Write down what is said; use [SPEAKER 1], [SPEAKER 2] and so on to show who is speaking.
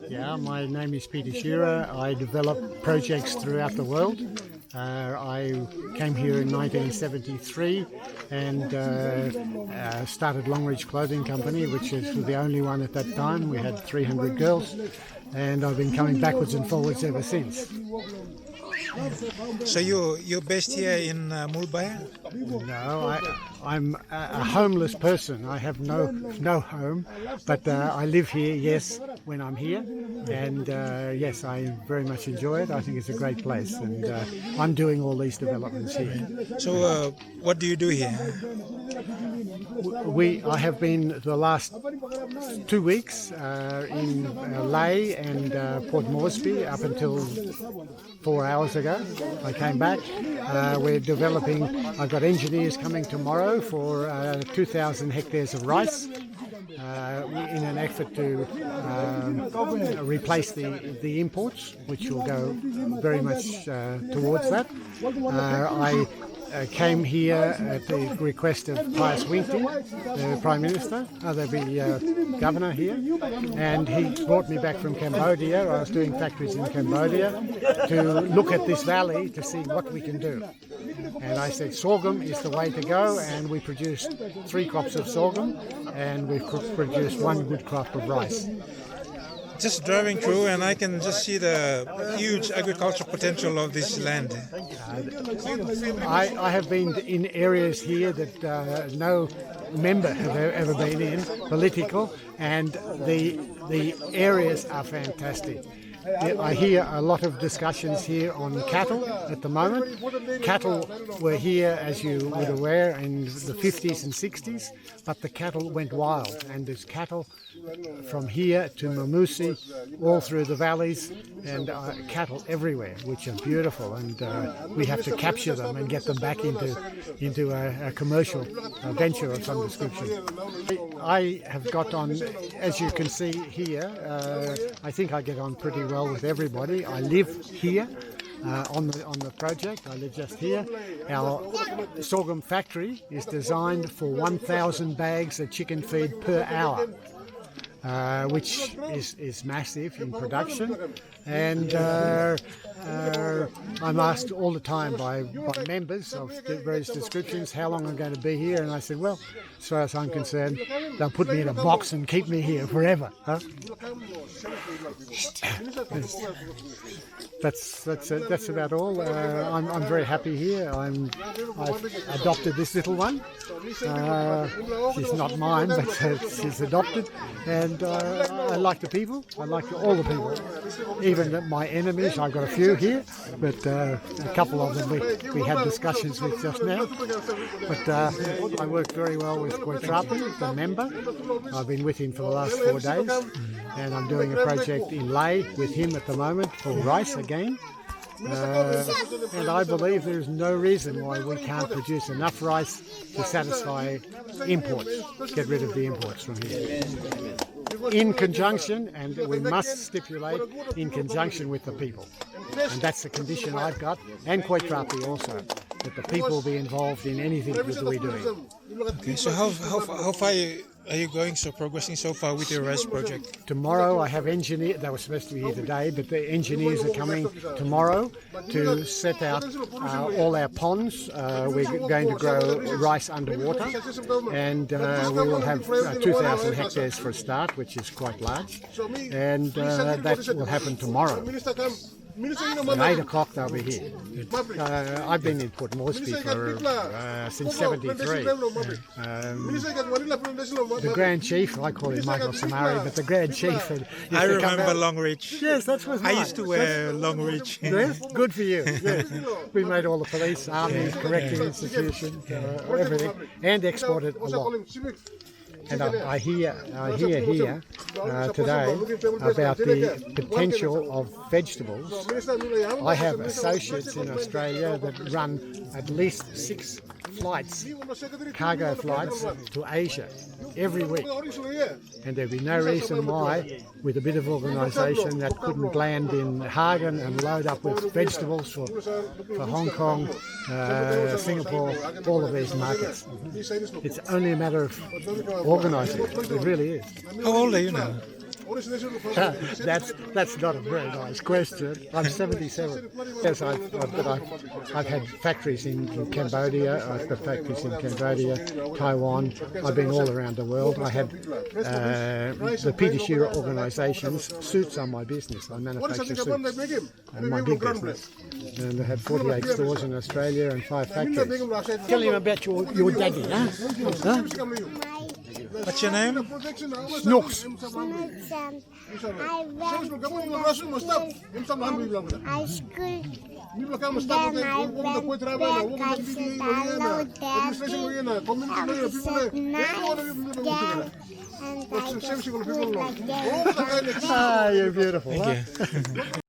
[SPEAKER 1] Yeah, my name is Peter Shearer. I develop projects throughout the world. I came here in 1973 and started Longreach Clothing Company, which is the only one at that time. We had 300 girls, and I've been coming backwards and forwards ever since.
[SPEAKER 2] So you're based here in Mul-Baiyer?
[SPEAKER 1] No, I'm a homeless person. I have no home, but I live here, yes, when I'm here, and yes, I very much enjoy it. I think it's a great place, and I'm doing all these developments here.
[SPEAKER 2] So what do you do here?
[SPEAKER 1] I have been the last 2 weeks in Lae and Port Moresby up until 4 hours ago. I came back. We're developing, I've got engineers coming tomorrow for 2,000 hectares of rice in an effort to replace the imports, which will go very much towards that. I came here at the request of Pius Winkley, the Prime Minister, the Governor here, and he brought me back from Cambodia. I was doing factories in Cambodia to look at this valley to see what we can do. And I said sorghum is the way to go, and we produced 3 crops of sorghum, and we've produced 1 good crop of rice.
[SPEAKER 2] Just driving through, and I can just see the huge agricultural potential of this land.
[SPEAKER 1] I have been in areas here that no member have ever been in, political, and the areas are fantastic. I hear a lot of discussions here on cattle at the moment. Cattle were here, as you would aware, in the 50s and 60s, but the cattle went wild, and there's cattle from here to Mamusi, all through the valleys, and cattle everywhere, which are beautiful, and we have to capture them and get them back into a commercial venture of some description. I have got on, as you can see here, I think I get on pretty well with everybody. I live here on the project. I live just here. Our sorghum factory is designed for 1,000 bags of chicken feed per hour, which is massive in production, and I'm asked all the time by members of various descriptions how long I'm going to be here, and I said, well, as far as I'm concerned, they'll put me in a box and keep me here forever. Huh? That's about all. I'm very happy here. I've adopted this little one. She's not mine, but she's adopted, and I like the people. I like all the people, even my enemies. I've got a few here, but a couple of them we had discussions with just now. But I work very well with Koitrapi, the member. I've been with him for the last 4 days, and I'm doing a project in Lae with him at the moment for rice again. And I believe there's no reason why we can't produce enough rice to satisfy imports, get rid of the imports from here. In conjunction, and we must stipulate, in conjunction with the people. And that's the condition I've got, and Koitrapi also, that the people will be involved in anything that we're doing.
[SPEAKER 2] Okay, so how far are you going, progressing so far with your rice project?
[SPEAKER 1] Tomorrow I have engineers, they were supposed to be here today, but the engineers are coming tomorrow to set out all our ponds. We're going to grow rice underwater, and we will have 2,000 hectares for a start, which is quite large, and that will happen tomorrow. At 8 o'clock they'll be here. I've been in Port Moresby since '73. The Grand Chief, I call him Michael Samari, but the Grand Chief.
[SPEAKER 2] I remember Longreach.
[SPEAKER 1] Yes, that was mine.
[SPEAKER 2] I used to wear Longreach.
[SPEAKER 1] Yes, good for you. Yes. We made all the police, armies, correcting institutions, everything, and exported a lot. And I hear here today about the potential of vegetables. I have associates in Australia that run at least 6 flights, cargo flights to Asia every week. And there'd be no reason why, with a bit of organisation, that couldn't land in Hagen and load up with vegetables for Hong Kong, Singapore, all of these markets. It's only a matter of organising it. It really is.
[SPEAKER 2] How old are you now?
[SPEAKER 1] That's not a very nice question. I'm 77. Yes, I've had factories in Cambodia. I've got factories in Cambodia, Taiwan. I've been all around the world. I had the Peter Shearer organisations. Suits are my business. I manufacture suits. And my big business. And I had 48 stores in Australia and 5 factories. Tell him about your daddy, huh?
[SPEAKER 2] What's your name?
[SPEAKER 1] Snooks.
[SPEAKER 3] I went to high school. Then I went back. I said, hello, Daddy. I said, nice, Dad. And I just feel like that.
[SPEAKER 1] Ah, you're beautiful.
[SPEAKER 2] Thank you.